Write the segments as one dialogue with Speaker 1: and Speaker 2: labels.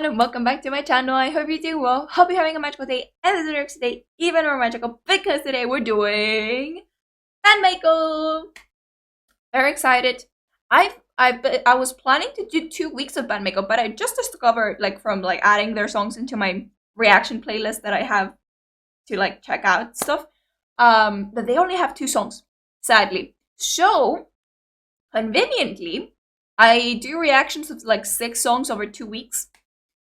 Speaker 1: everyone and welcome back to my channel. I hope you're doing well. Hope you're having a magical day and the lyrics today even more magical because today we're doing BAND-MAIKO. Very excited. I was planning to do 2 weeks of BAND-MAIKO, but I just discovered from adding their songs into my reaction playlist that I have to check out stuff. That they only have 2 songs, sadly. So conveniently, I do reactions of 6 songs over 2 weeks,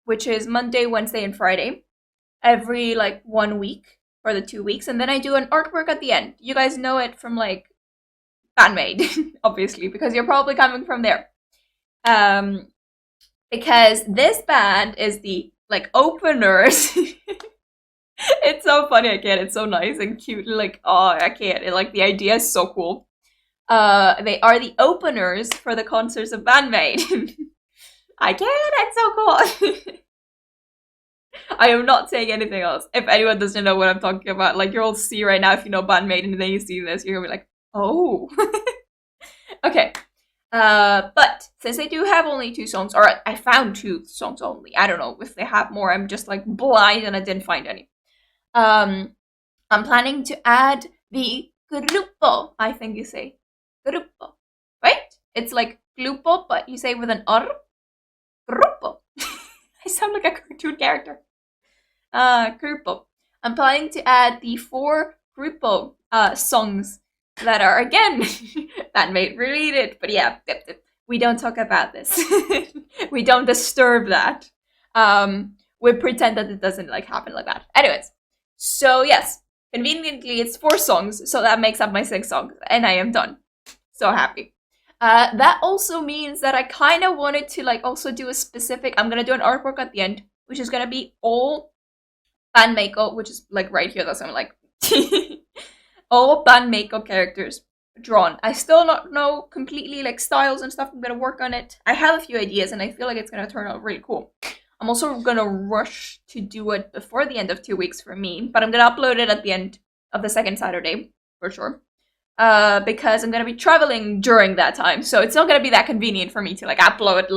Speaker 1: which is Monday, Wednesday, and Friday, every 1 week for the 2 weeks, and then I do an artwork at the end. You guys know it from BAND-MAID, obviously, because you're probably coming from there. Because this band is the openers. It's so funny, I can't. It's so nice and cute. Oh, I can't. The idea is so cool. They are the openers for the concerts of BAND-MAID. I can't. It's so cool. I am not saying anything else. If anyone doesn't know what I'm talking about, you'll see right now if you know BAND-MAID and then you see this, you're gonna be like, oh. Okay. But since they do have only 2 songs, or I found 2 songs only. I don't know if they have more. I'm just blind and I didn't find any. I'm planning to add the grupo, I think you say. Grupo. Right? It's like grupo, but you say with an R. Grupo. I sound like a cartoon character. Grupo. I'm planning to add the 4 grupo songs that are, again, BAND-MAID related. But yeah, we don't talk about this. We don't disturb that. We pretend that it doesn't happen like that. Anyways, so yes, conveniently it's 4 songs, so that makes up my 6 songs, and I am done. So happy. That also means that I kind of wanted to also do a specific. I'm gonna do an artwork at the end, which is gonna be all BAND-MAIKO, which is right here. That's what I'm all BAND-MAIKO characters drawn. I still not know completely styles and stuff. I'm gonna work on it. I have a few ideas, and I feel like it's gonna turn out really cool. I'm also gonna rush to do it before the end of 2 weeks for me, but I'm gonna upload it at the end of the second Saturday for sure. Because I'm gonna be traveling during that time, so it's not gonna be that convenient for me to upload,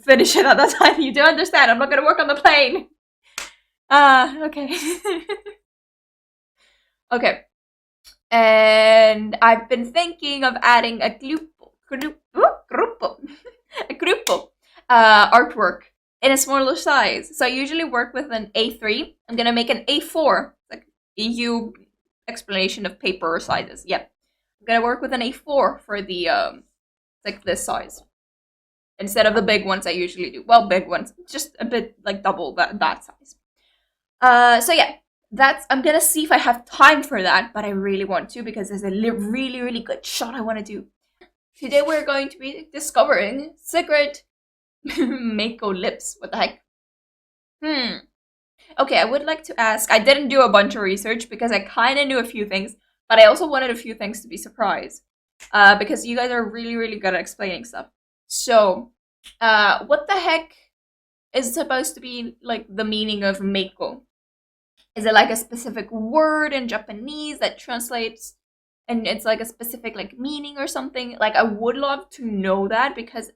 Speaker 1: finish it at that time. You do understand? I'm not gonna work on the plane. Okay. Okay. And I've been thinking of adding a grupo artwork in a smaller size. So I usually work with an A3. I'm gonna make an A4, EU explanation of paper sizes. Yep. I'm gonna work with an A4 for the this size instead of the big ones I usually do. Well, big ones, just a bit double that size. So yeah, I'm gonna see if I have time for that, but I really want to because there's a really good shot I want to do. Today we're going to be discovering secret Maiko lips. What the heck? Okay, I would like to ask. I didn't do a bunch of research because I kind of knew a few things. But I also wanted a few things to be surprised, because you guys are really good at explaining stuff. So, what the heck is supposed to be the meaning of Meiko? Is it a specific word in Japanese that translates, and it's a specific meaning or something? I would love to know that because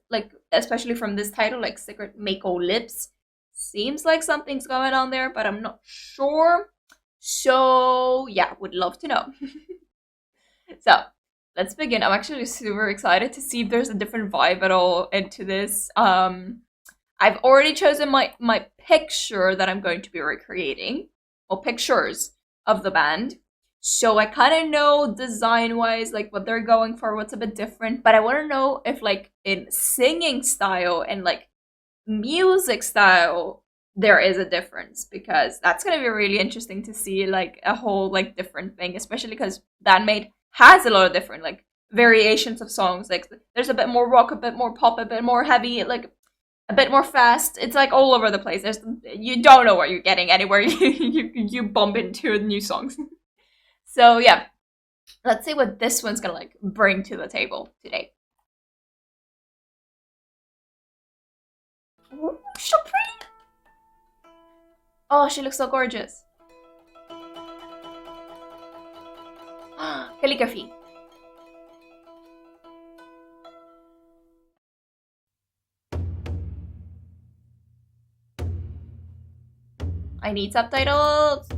Speaker 1: especially from this title, Secret Meiko Lips, seems like something's going on there, but I'm not sure. So yeah, would love to know. So let's begin. I'm actually super excited to see if there's a different vibe at all into this. I've already chosen my picture that I'm going to be recreating, or pictures of the band. So I kind of know design-wise what they're going for, what's a bit different. But I want to know if in singing style and music style there is a difference, because that's gonna be really interesting to see a whole different thing, especially because BAND-MAID has a lot of different variations of songs. There's a bit more rock, a bit more pop, a bit more heavy, a bit more fast. It's all over the place. You don't know what you're getting anywhere you bump into new songs. So yeah, let's see what this one's gonna bring to the table today. Ooh, so pretty. Oh, she looks so gorgeous. Calligraphy. I need subtitles.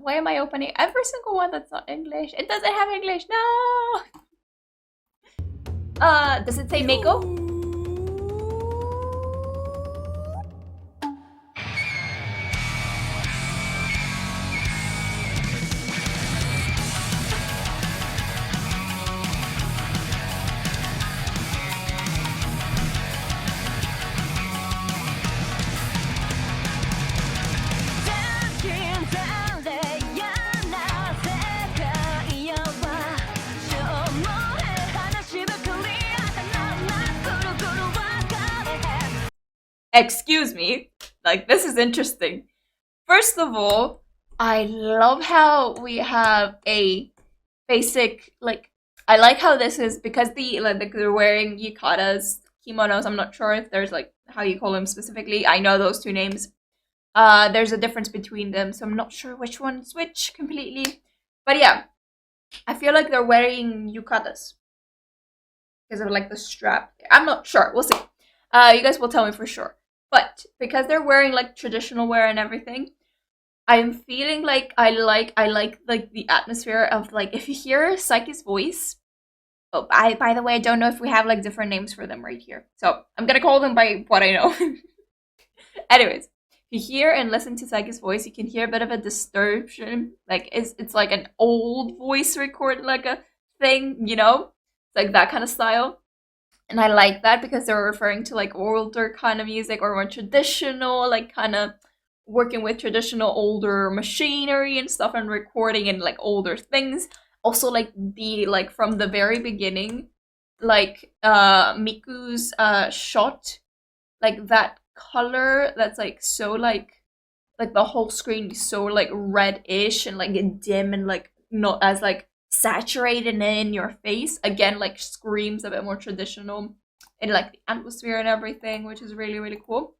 Speaker 1: Why am I opening every single one that's not English? It doesn't have English. No. Does it say Maiko? Excuse me, like this is interesting. First of all, I love how we have a basic, like, I like how this is, because they're wearing yukatas, kimonos. I'm not sure if there's like how you call them specifically. I know those two names. There's a difference between them, so I'm not sure which one's which completely. But yeah, I feel like they're wearing yukatas because of like the strap. I'm not sure. We'll see. You guys will tell me for sure. But because they're wearing like traditional wear and everything, I'm feeling like I like the atmosphere of, like, if you hear Psyche's voice. Oh, by the way, I don't know if we have like different names for them right here, so I'm gonna call them by what I know. Anyways, if you hear and listen to Psyche's voice, you can hear a bit of a distortion. Like it's like an old voice record, like a thing, you know? It's like that kind of style. And I like that because they're referring to like older kind of music, or more traditional, like kind of working with traditional older machinery and stuff, and recording and like older things. Also, like from the very beginning, like Miku's shot, like that color that's like so like the whole screen is so like reddish and like dim and like not as like saturated in your face. Again, like screams a bit more traditional in like the atmosphere and everything, which is really, really cool.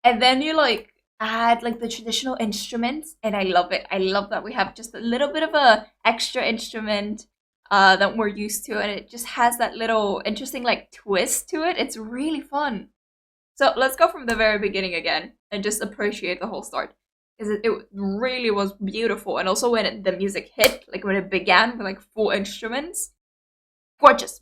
Speaker 1: And then you like add like the traditional instruments, and I love it. I love that we have just a little bit of a extra instrument that we're used to, and it just has that little interesting like twist to it. It's really fun. So let's go from the very beginning again and just appreciate the whole start, because it really was beautiful. And also when the music hit, like when it began with like full instruments, gorgeous.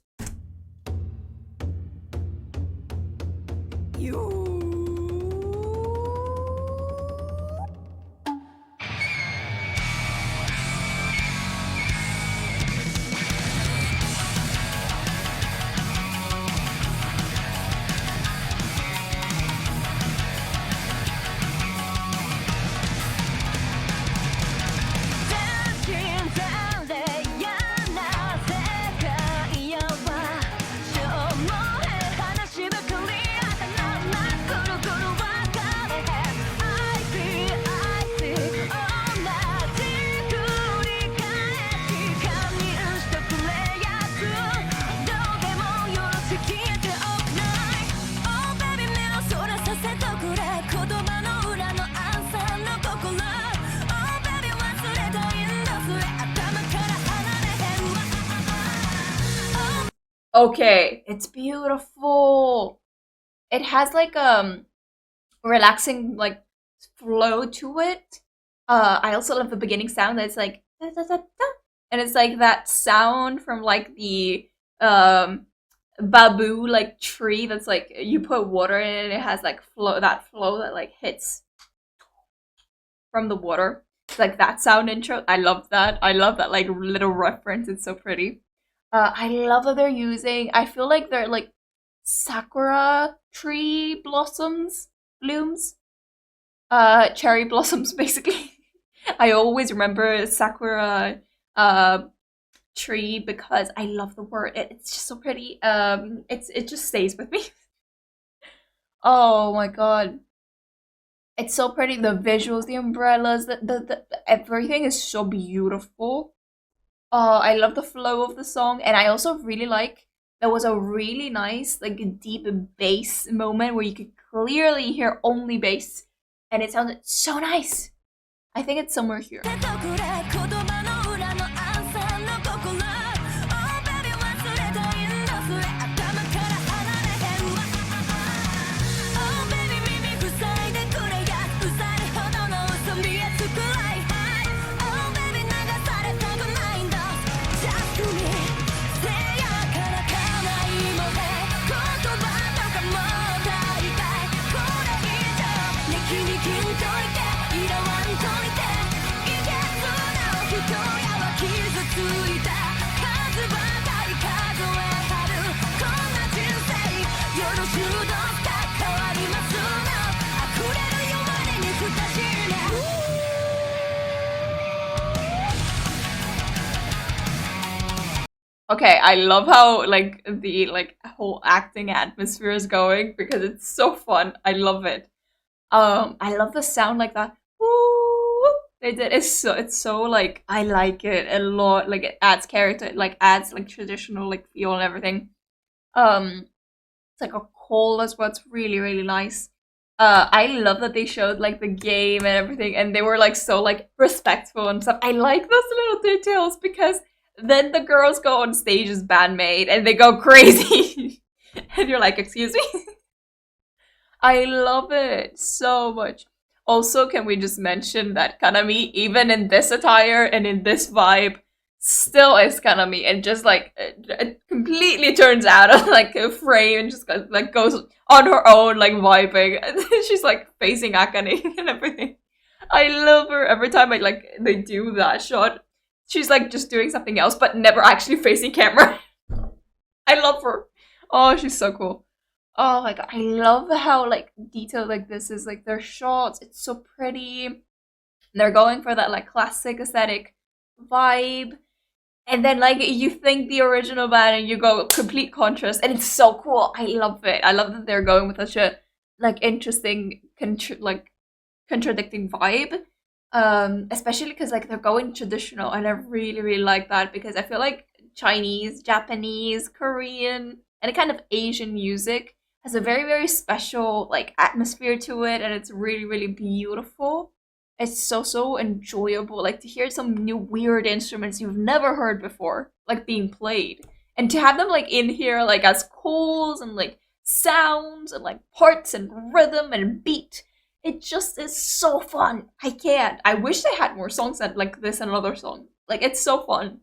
Speaker 1: Okay, it's beautiful. It has like relaxing like flow to it. I also love the beginning sound that's like da, da, da, da. And it's like that sound from like the bamboo like tree that's like you put water in it and it has like flow that like hits from the water. It's like that sound intro. I love that. I love that like little reference. It's so pretty. I love that they're using, I feel like they're like sakura tree blooms, cherry blossoms basically. I always remember sakura tree because I love the word. It's just so pretty. It just stays with me. Oh my god. It's so pretty. The visuals, the umbrellas, the everything is so beautiful. I love the flow of the song, and I also really like there was a really nice, like, deep bass moment where you could clearly hear only bass, and it sounded so nice. I think it's somewhere here. Okay, I love how like the like whole acting atmosphere is going because it's so fun. I love it. I love the sound like that. Woo! They did. It's so like I like it a lot. Like it adds character. It like adds like traditional like feel and everything. Um, it's like a call as well. It's really nice. I love that they showed like the game and everything, and they were like so like respectful and stuff. I like those little details because then the girls go on stage as bandmate and they go crazy, and you're like, excuse me. I love it so much. Also, can we just mention that Kanami, even in this attire and in this vibe, still is Kanami, and just like it completely turns out of like a frame and just like goes on her own, like vibing. She's like facing Akane and everything. I love her every time I like they do that shot. She's like just doing something else, but never actually facing camera. I love her. Oh, she's so cool. Oh my god, I love how like detailed like this is. Like their shots, it's so pretty. They're going for that like classic aesthetic vibe. And then like you think the original band and you go complete contrast and it's so cool. I love it. I love that they're going with such a like interesting like contradicting vibe. Especially because like they're going traditional and I really like that because I feel like Chinese, Japanese, Korean, and kind of Asian music has a very special like atmosphere to it and it's really beautiful. It's so enjoyable like to hear some new weird instruments you've never heard before like being played and to have them like in here like as calls and like sounds and like parts and rhythm and beat. It just is so fun. I can't. I wish they had more songs that like this and another song. Like it's so fun.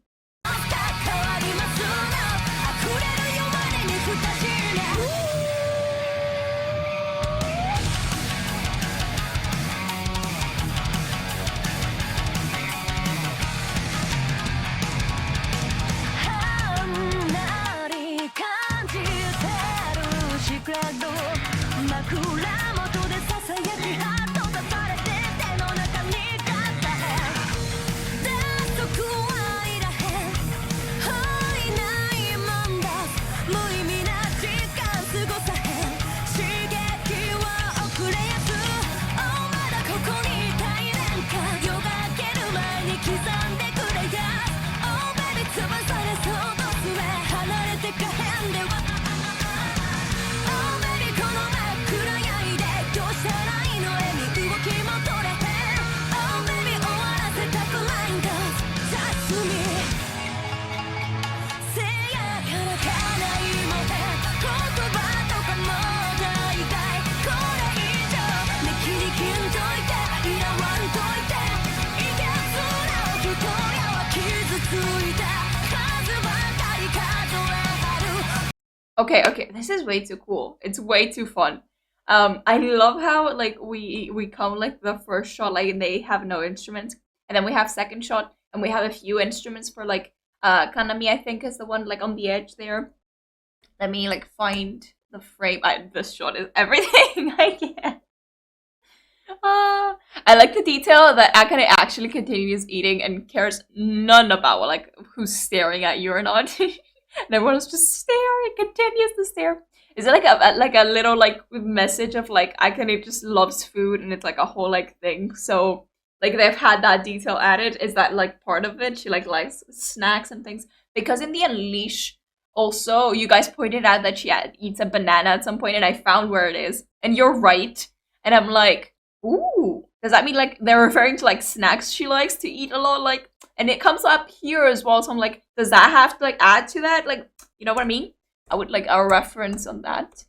Speaker 1: Okay, this is way too cool. It's way too fun. I love how like we come like the first shot like they have no instruments, and then we have second shot and we have a few instruments for like Kanami I think is the one like on the edge there. Let me like find the frame. This shot is everything. I can't. I like the detail that Akane actually continues eating and cares none about like who's staring at you or not. And everyone is just staring, continues to stare. Is it like a little like message of like Akane just loves food and it's like a whole like thing? So like they've had that detail added. Is that like part of it? She like likes snacks and things because in the Unleash also you guys pointed out that she eats a banana at some point and I found where it is and you're right and I'm like ooh, does that mean like they're referring to like snacks she likes to eat a lot? Like, and it comes up here as well. So I'm like, does that have to like add to that? Like, you know what I mean? I would like a reference on that.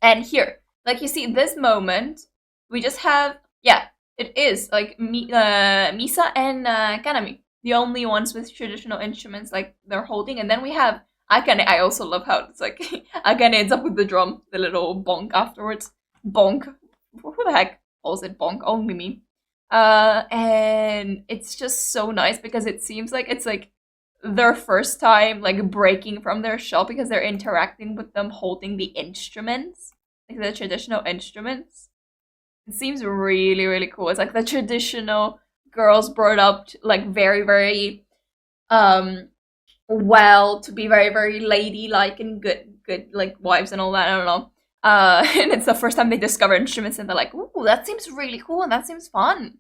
Speaker 1: And here, like you see, this moment, we just have yeah, it is like Misa and Kanami, the only ones with traditional instruments like they're holding, and then we have Akane. I also love how it's like Akane ends up with the drum, the little bonk afterwards. Bonk. Who the heck calls it bonk? Only me. And it's just so nice because it seems like it's like their first time like breaking from their shell because they're interacting with them holding the instruments, like the traditional instruments. It seems really cool. It's like the traditional girls brought up like very um well to be very, very ladylike and good like wives and all that. I don't know. And it's the first time they discover instruments and they're like, ooh, that seems really cool and that seems fun.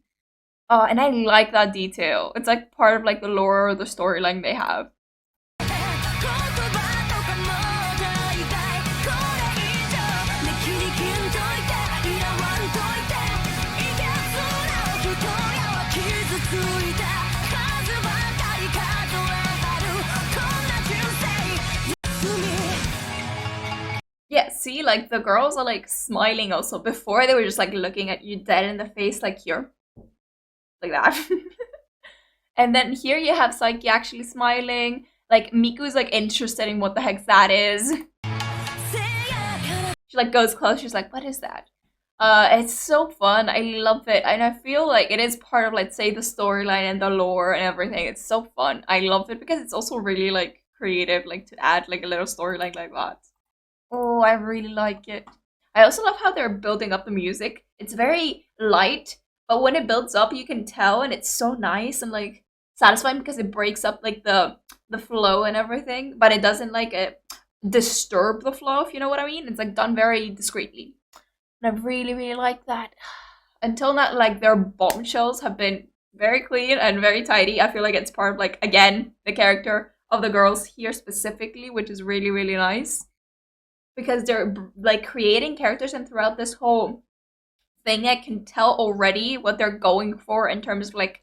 Speaker 1: And I like that detail. It's like part of like the lore or the storyline they have. Yeah, see, like the girls are like smiling also. Before they were just like looking at you dead in the face, like here, like that. And then here you have Psyche actually smiling. Like Miku's like interested in what the heck that is. She like goes close. She's like, "What is that?" It's so fun. I love it, and I feel like it is part of, let's say, the storyline and the lore and everything. It's so fun. I love it because it's also really like creative, like to add like a little storyline like that. Oh, I really like it. I also love how they're building up the music. It's very light, but when it builds up, you can tell, and it's so nice and like satisfying because it breaks up like the flow and everything, but it doesn't like disturb the flow, if you know what I mean. It's like done very discreetly, and I really really like that. Until now, like their bombshells have been very clean and very tidy. I feel like it's part of like again the character of the girls here specifically, which is really really nice because they're like creating characters, and throughout this whole thing I can tell already what they're going for in terms of like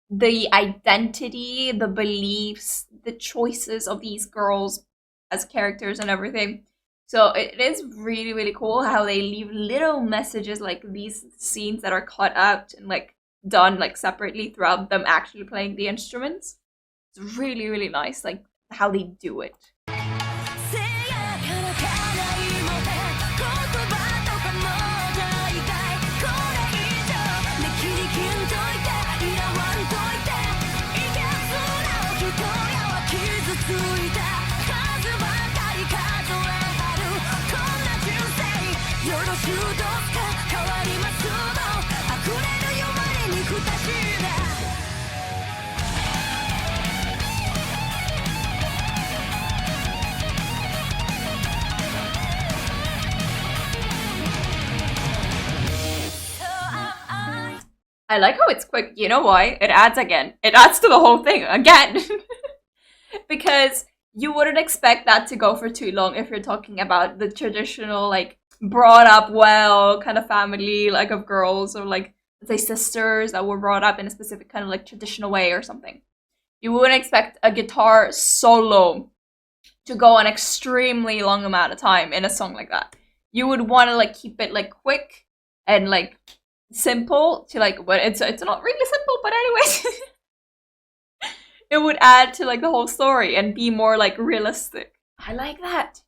Speaker 1: the identity, the beliefs, the choices of these girls as characters and everything. So it is really really cool how they leave little messages like these scenes that are cut out and like done like separately throughout them actually playing the instruments. It's really really nice like how they do it. I like how it's quick. You know why? It adds again. It adds to the whole thing again. Because you wouldn't expect that to go for too long if you're talking about the traditional, like, brought up well kind of family, like, of girls or, like, let's say sisters that were brought up in a specific kind of, like, traditional way or something. You wouldn't expect a guitar solo to go an extremely long amount of time in a song like that. You would want to, like, keep it, like, quick and, like, simple to like what it's not really simple, but anyways, it would add to like the whole story and be more like realistic. I like that.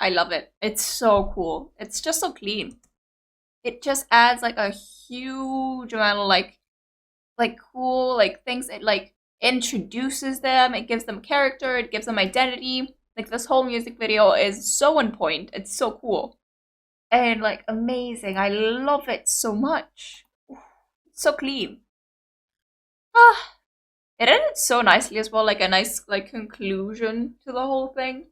Speaker 1: I love it. It's so cool. It's just so clean. It just adds like a huge amount of like cool like things. It like introduces them. It gives them character. It gives them identity. Like this whole music video is so on point. It's so cool and like amazing. I love it so much. It's so clean. Ah, it ended so nicely as well, like a nice like conclusion to the whole thing.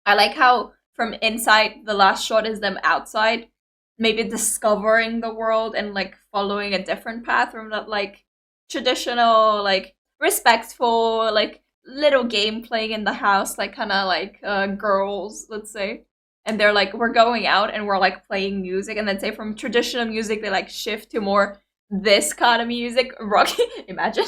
Speaker 1: I like how from inside the last shot is them outside, maybe discovering the world and like following a different path from that like traditional, like respectful, like little game playing in the house, like kind of like girls, let's say. And they're like, we're going out and we're like playing music, and then say from traditional music they like shift to more this kind of music, rock. Imagine.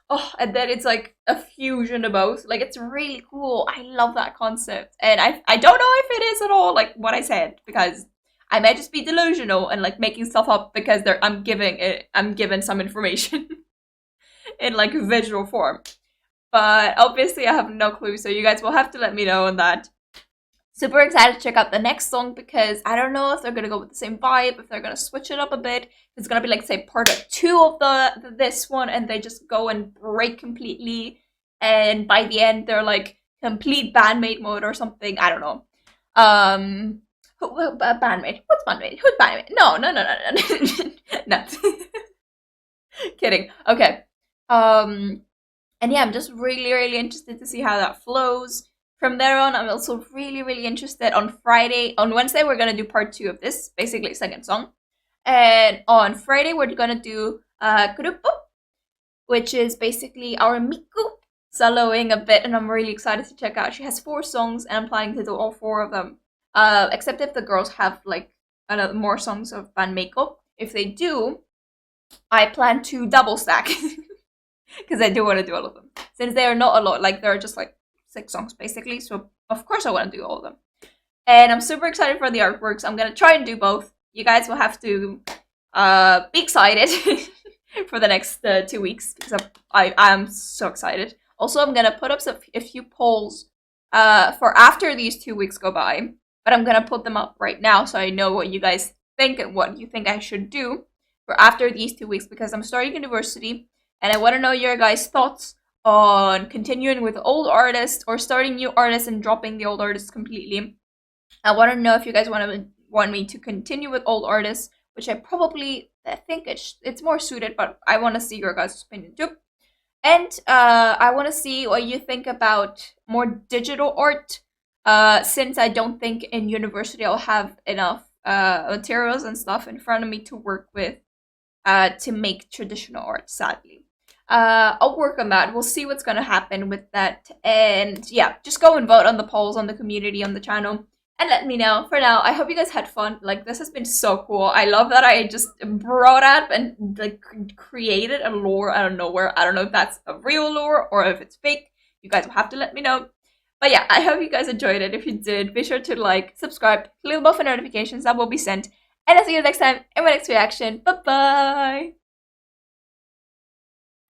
Speaker 1: Oh, and then it's like a fusion of both. Like it's really cool. I love that concept, and I don't know if it is at all like what I said, because I might just be delusional and like making stuff up because I'm given some information in like visual form. But obviously I have no clue, so you guys will have to let me know on that. Super excited to check out the next song because I don't know if they're gonna go with the same vibe, if they're gonna switch it up a bit. It's gonna be like say part 2 of this one, and they just go and break completely, and by the end they're like complete bandmate mode or something. I don't know. Bandmate? What's bandmate? Who's bandmate? No, no, no, no, no, no. Kidding. Okay. And yeah, I'm just really, really interested to see how that flows. From there on, I'm also really, really interested on Wednesday, we're gonna do part 2 of this, basically second song. And on Friday, we're gonna do Grupo, which is basically our Miku soloing a bit, and I'm really excited to check out. She has 4 songs, and I'm planning to do all 4 of them. Except if the girls have like more songs of BAND-MAIKO. If they do, I plan to double stack. Because I do want to do all of them. Since they are not a lot, like there are just like 6 songs basically, so of course I want to do all of them. And I'm super excited for the artworks. I'm gonna try and do both. You guys will have to be excited for the next 2 weeks, because I'm so excited. Also, I'm gonna put up a few polls for after these 2 weeks go by, but I'm gonna put them up right now so I know what you guys think and what you think I should do for after these 2 weeks, because I'm starting university and I want to know your guys' thoughts on continuing with old artists or starting new artists and dropping the old artists completely. I want to know if you guys want me to continue with old artists, which I think it's more suited, but I want to see your guys' opinion too. And I want to see what you think about more digital art, since I don't think in university I'll have enough materials and stuff in front of me to work with to make traditional art, sadly. I'll work on that. We'll see what's gonna happen with that. And yeah, just go and vote on the polls on the community on the channel and let me know. For now, I hope you guys had fun. Like, this has been so cool. I love that I just brought up and like created a lore out of nowhere. I don't know if that's a real lore or if it's fake. You guys will have to let me know. But yeah, I hope you guys enjoyed it. If you did, be sure to like, subscribe, click the bell for notifications that will be sent. And I'll see you next time in my next reaction. Bye bye!